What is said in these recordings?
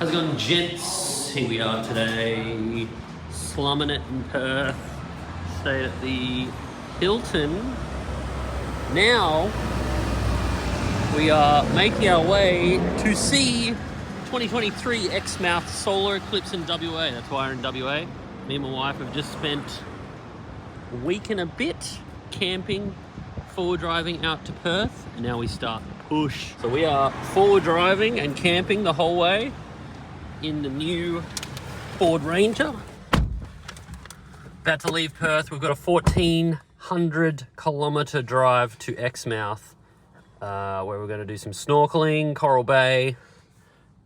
How's it going, gents? Here we are today, slumming it in Perth. Stayed at the Hilton. Now, we are making our way to see 2023 Exmouth Solar Eclipse in WA. That's why we're in WA. Me and my wife have just spent a week and a bit camping, forward driving out to Perth, and now we start the push. So we are forward driving and camping the whole way in the new Ford Ranger. About to leave Perth. We've got a 1,400 kilometre drive to Exmouth, where we're going to do some snorkeling, Coral Bay,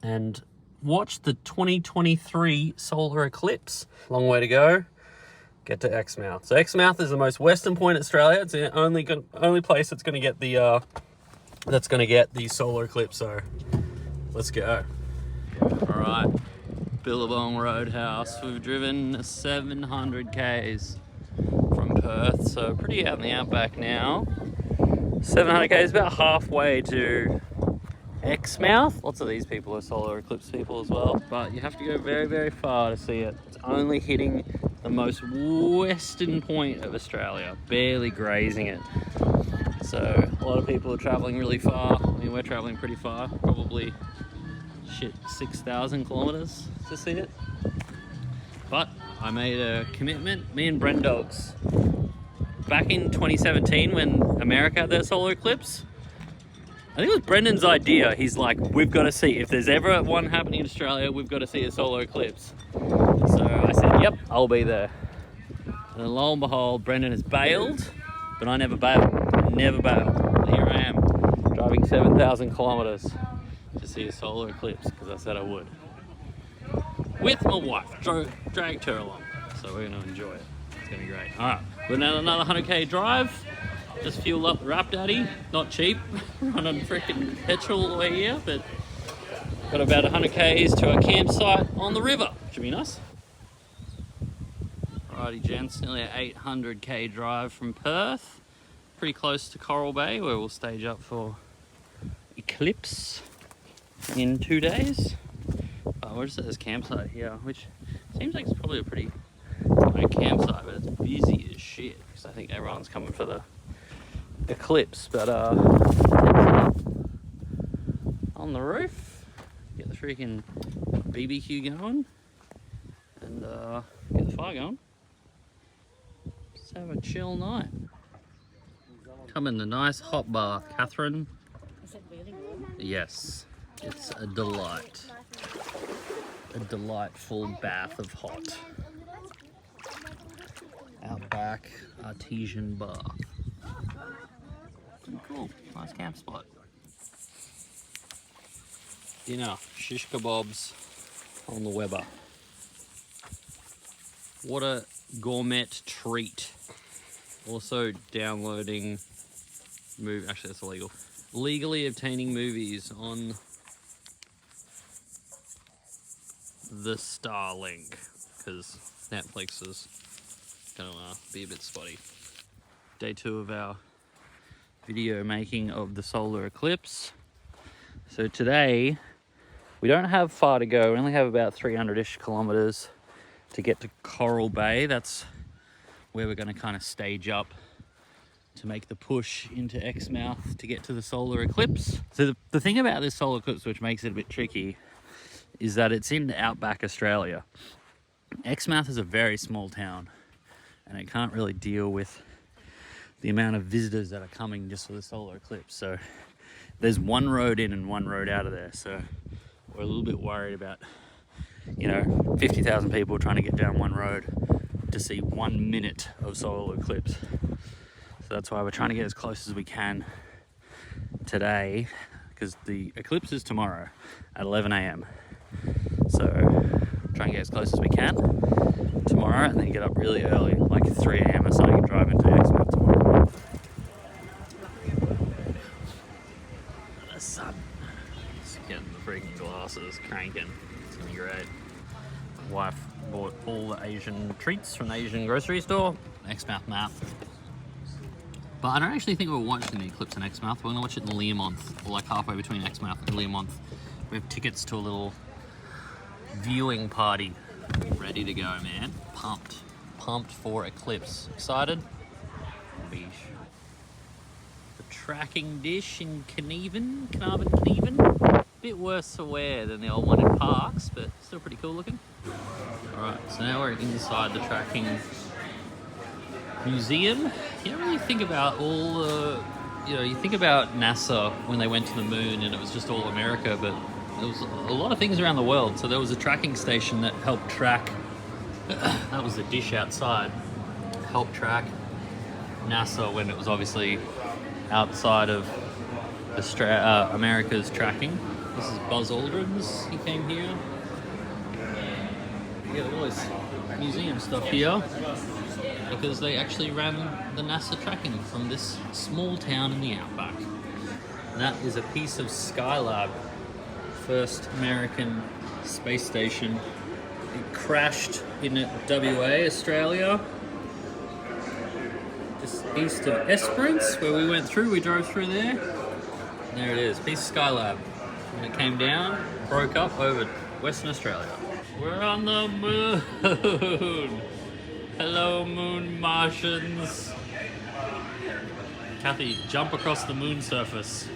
and watch the 2023 solar eclipse. Long way to go. Get to Exmouth. So Exmouth is the most western point in Australia. It's the only place that's going to get the solar eclipse. So let's go. All right, Billabong Roadhouse. We've driven 700 k's from Perth, so pretty out in the outback now. 700 k's, about halfway to Exmouth. Lots of these people are solar eclipse people as well, but you have to go very, very far to see it. It's only hitting the most western point of Australia, barely grazing it. So a lot of people are traveling really far. I mean, we're traveling pretty far, probably 6,000 kilometers to see it. But I made a commitment, me and Brendogs, back in 2017 when America had their solar eclipse. I think it was Brendan's idea. He's like, we've got to see, if there's ever one happening in Australia, we've got to see a solar eclipse. So I said, yep, I'll be there. And then lo and behold, Brendan has bailed, but I never bailed. Never bailed. And here I am, driving 7,000 kilometers to see a solar eclipse, because I said I would. With my wife, dragged her along. So we're going to enjoy it. It's going to be great. All right, we're now another 100k drive. Just fuel up the Rap Daddy, not cheap, running freaking petrol all the way here, but got about 100 k's to our campsite on the river, which would be nice. Alrighty gents, nearly an 800k drive from Perth, pretty close to Coral Bay, where we'll stage up for eclipse in 2 days. We're just at this campsite here, which seems like it's probably a pretty great campsite, but it's busy as shit, because I think everyone's coming for the eclipse. But on the roof, get the freaking BBQ going and get the fire going. Just have a chill night. Come in the nice hot bar, Catherine. Is it really warm? Yes, it's a delight. A delightful bath of hot. Outback artesian bath. Pretty cool, nice camp spot. Dinner, shish kebabs on the Weber. What a gourmet treat. Also downloading actually that's illegal. Legally obtaining movies on the Starlink, because Netflix is gonna be a bit spotty. Day 2 of our video making of the solar eclipse. So today we don't have far to go. We only have about 300-ish kilometers to get to Coral Bay. That's where we're going to kind of stage up to make the push into Exmouth to get to the solar eclipse. So the thing about this solar eclipse, which makes it a bit tricky, is that it's in outback Australia. Exmouth is a very small town, and it can't really deal with the amount of visitors that are coming just for the solar eclipse. So there's one road in and one road out of there. So we're a little bit worried about, 50,000 people trying to get down one road to see 1 minute of solar eclipse. So that's why we're trying to get as close as we can today, because the eclipse is tomorrow at 11 a.m. So try and get as close as we can tomorrow, and then get up really early, like 3 a.m. or so, you can drive into Exmouth tomorrow. The sun. Just getting the freaking glasses cranking. It's gonna be great. Wife bought all the Asian treats from the Asian grocery store. Exmouth map. But I don't actually think we're watching the eclipse in Exmouth. We're gonna watch it in Learmonth, or like halfway between Exmouth and Learmonth. We have tickets to a little viewing party. Ready to go, man. Pumped. Pumped for Eclipse. Excited? Beesh. The tracking dish in Carnarvon. Bit worse for wear than the old one in Parks, but still pretty cool looking. Alright, so now we're inside the tracking museum. You don't really think about all the, you think about NASA when they went to the moon and it was just all America, but there was a lot of things around the world. So there was a tracking station that helped track, that was the dish outside, helped track NASA when it was obviously outside of America's tracking. This is Buzz Aldrin's, he came here. Yeah, all this museum stuff here because they actually ran the NASA tracking from this small town in the outback. And that is a piece of Skylab, first American space station. It crashed in WA, Australia, just east of Esperance, where we went through. We drove through there. And there it is, piece of Skylab. And it came down, broke up over Western Australia. We're on the moon. Hello, moon Martians. Kathy, jump across the moon surface.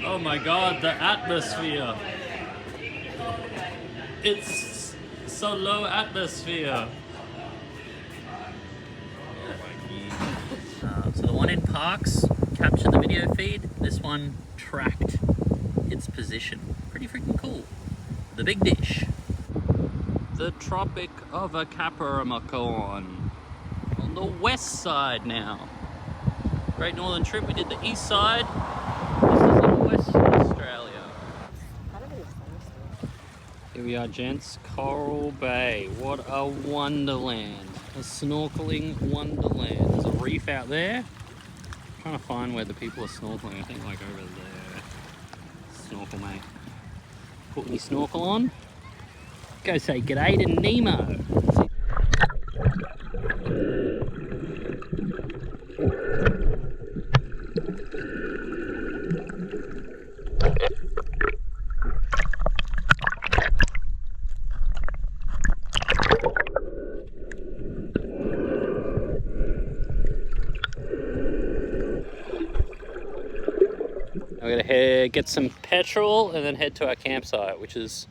Oh my God, the atmosphere. It's so low atmosphere. So the one in Parks captured the video feed. This one tracked its position. Pretty freaking cool. The big dish. The Tropic of Capricorn. On the west side now. Great Northern trip. We did the east side. This is in Western Australia. Here we are, gents. Coral Bay. What a wonderland. A snorkeling wonderland. There's a reef out there. I'm trying to find where the people are snorkeling. I think like over there. Snorkel, mate. Put me snorkel on. Go say g'day to Nemo. We're gonna get some petrol and then head to our campsite, which is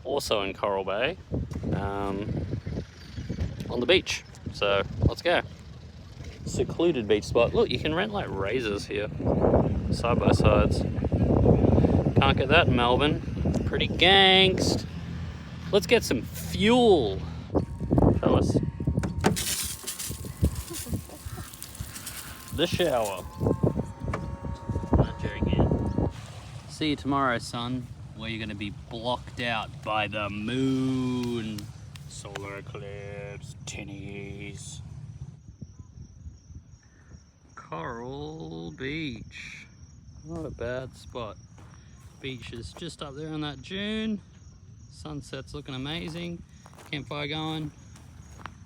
also in Coral Bay, on the beach. So let's go. Secluded beach spot. Look, you can rent like razors here, side by sides. Can't get that in Melbourne. Pretty gangst. Let's get some fuel, fellas. The shower. Not joking. See you tomorrow, son, where you're going to be blocked out by the moon. Solar eclipse, tinnies. Coral Beach. Not a bad spot. Beach is just up there on that dune. Sunset's looking amazing. Campfire going.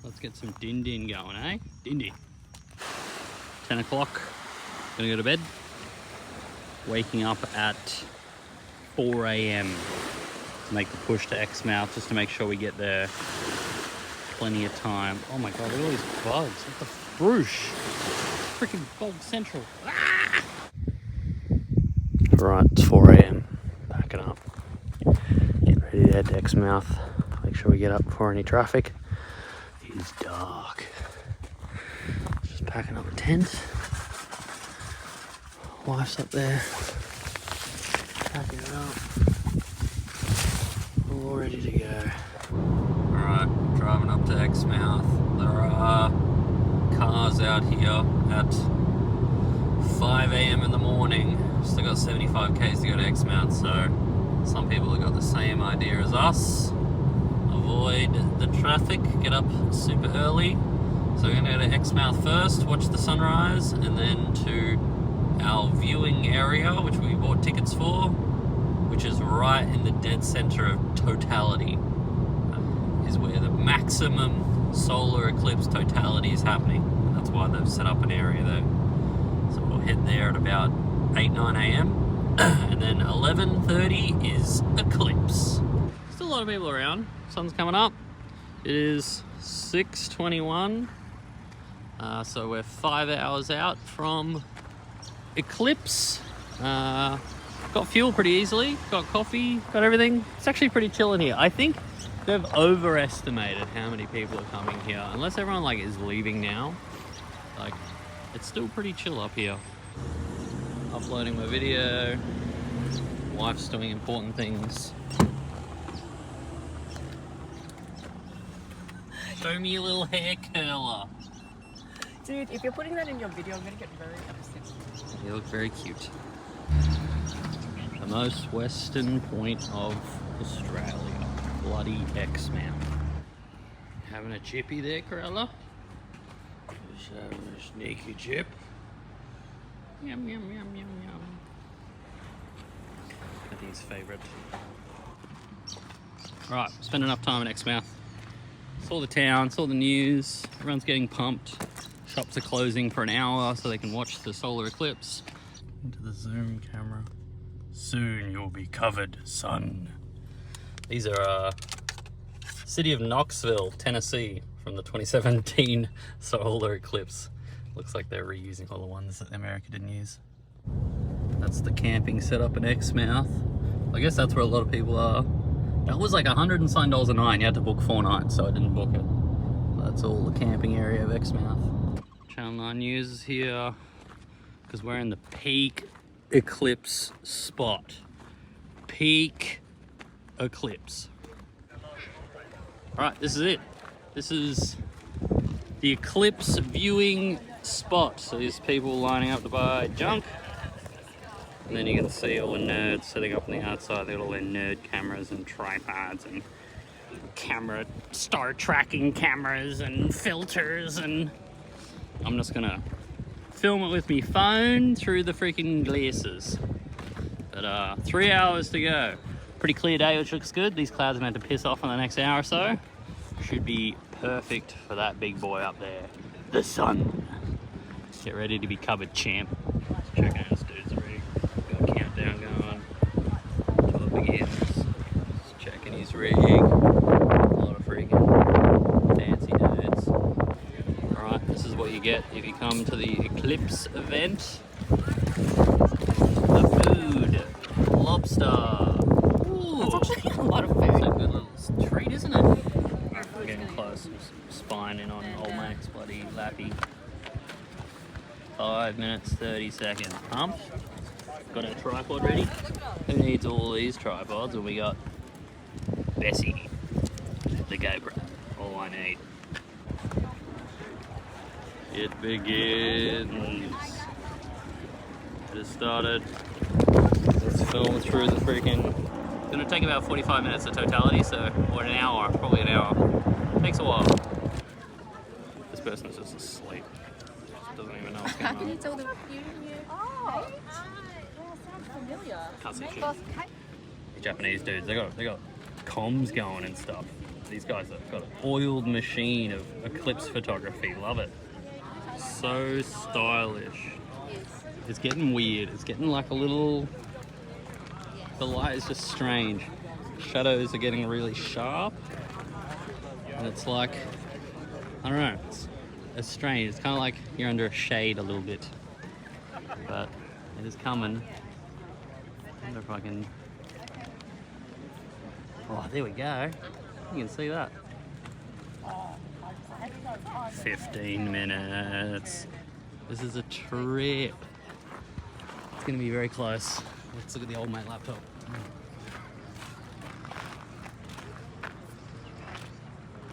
Let's get some din-din going, eh? Din-din. 10 o'clock. Gonna go to bed. Waking up at 4 a.m. to make the push to Exmouth, just to make sure we get there plenty of time. Oh my god, look at all these bugs. What the froosh? Freaking bug central. Ah! Right, it's 4 a.m. Packing up. Getting ready to head to Exmouth. Make sure we get up before any traffic. It's dark. Just packing up a tent. Wife's up there. Packing it up. All ready to go. Alright, driving up to Exmouth. There are cars out here at 5 a.m. in the morning. Still got 75 k's to go to Exmouth, so some people have got the same idea as us. Avoid the traffic, get up super early. So we're going to go to Exmouth first, watch the sunrise, and then to our viewing area, which we bought tickets for, which is right in the dead center of totality. Is where the maximum solar eclipse totality is happening. That's why they've set up an area there. So we'll head there at about 8-9 a.m. and then 11:30 is eclipse. Still lot of people around. Sun's coming up. It is 6:21. So we're 5 hours out from Eclipse. Got fuel pretty easily, got coffee, got everything. It's actually pretty chill in here. I think they've overestimated how many people are coming here. Unless everyone like is leaving now, like it's still pretty chill up here. Uploading my video. Wife's doing important things. Show me your little hair curler. Dude, if you're putting that in your video, I'm gonna get very upset. You look very cute. The most western point of Australia. Bloody Exmouth. Having a chippy there, Corella? Just having a sneaky chip. Yum, yum, yum, yum, yum. His favourite. Alright, spent enough time in Exmouth. Saw the town, saw the news. Everyone's getting pumped. Shops are closing for an hour so they can watch the solar eclipse. Into the zoom camera. Soon you'll be covered, son. These are city of Knoxville, Tennessee, from the 2017 solar eclipse. Looks like they're reusing all the ones that America didn't use. That's the camping setup in Exmouth. I guess that's where a lot of people are. That was like $100 and something a night. You had to book 4 nights, so I didn't book it. That's all the camping area of Exmouth. Channel 9 News is here because we're in the peak eclipse spot. Peak eclipse. All right, this is it. This is the eclipse viewing spot. So there's people lining up to buy junk. And then you can see all the nerds setting up on the outside. They got all their nerd cameras and tripods and camera star tracking cameras and filters, and I'm just gonna film it with my phone through the freaking glasses. But 3 hours to go. Pretty clear day, which looks good. These clouds are meant to piss off in the next hour or so. Should be perfect for that big boy up there, the sun. Get ready to be covered, champ. Check out this dude's rig. Got a countdown going till it begins. Just checking his rig. A lot of freaking fancy dudes. Alright, this is what you get if you come to the Eclipse event. The food. Lobster. Ooh. That's actually a lot of food. It's a good little treat, isn't it? I'm getting close. I'm spining on old mate's bloody lappy. 5 minutes, 30 seconds. Pump. Got our tripod ready. Who needs all these tripods? And we got Bessie, the GoPro. All I need. It begins. It has started. Let's film through the freaking. It's gonna take about 45 minutes of totality, so or an hour, probably an hour. Takes a while. This person is just asleep. Doesn't even know what's going on. How can you tell the Oh, sounds familiar. Can't see shit. Japanese dudes, they got comms going and stuff. These guys have got an oiled machine of eclipse photography. Love it. So stylish. It's getting weird. It's getting like a little. The light is just strange. Shadows are getting really sharp, and it's like I don't know. It's strange. It's kind of like you're under a shade a little bit, but it is coming. I wonder if I can. Oh, there we go. You can see that. 15 minutes. This is a trip. It's gonna be very close. Let's look at the old mate laptop.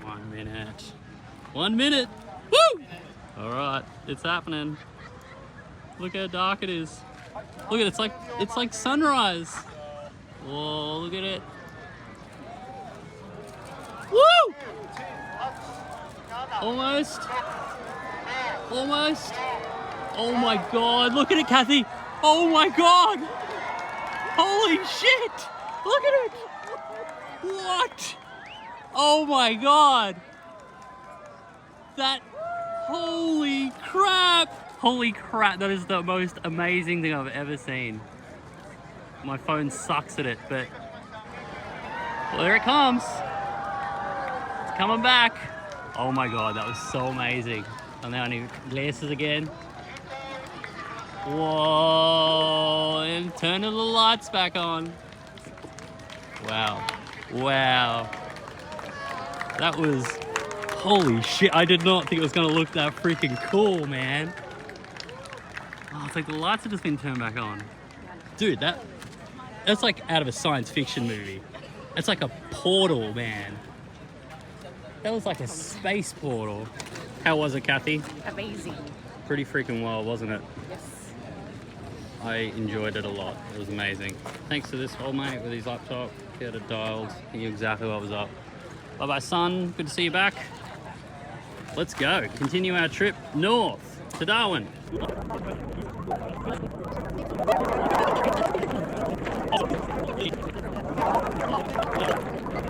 1 minute. 1 minute! Woo! Alright, it's happening. Look how dark it is. Look at it, it's like sunrise. Whoa, look at it. Woo! Almost. Almost. Oh my god, look at it, Kathy. Oh my god. Holy shit. Look at it. What? Oh my god. That, holy crap. Holy crap, that is the most amazing thing I've ever seen. My phone sucks at it, but Well, there it comes. It's coming back. Oh my god, that was so amazing. And now I need glasses again. Whoa, and turning the lights back on. Wow. Wow. That was, holy shit, I did not think it was gonna look that freaking cool, man. Oh, it's like the lights have just been turned back on. Dude, that's like out of a science fiction movie. It's like a portal, man. That was like a space portal. How was it, Kathy? Amazing. Pretty freaking well, wasn't it? Yes. I enjoyed it a lot. It was amazing. Thanks to this old mate with his laptop. He had it dialed. He knew exactly what was up. Bye-bye, son. Good to see you back. Let's go. Continue our trip north to Darwin.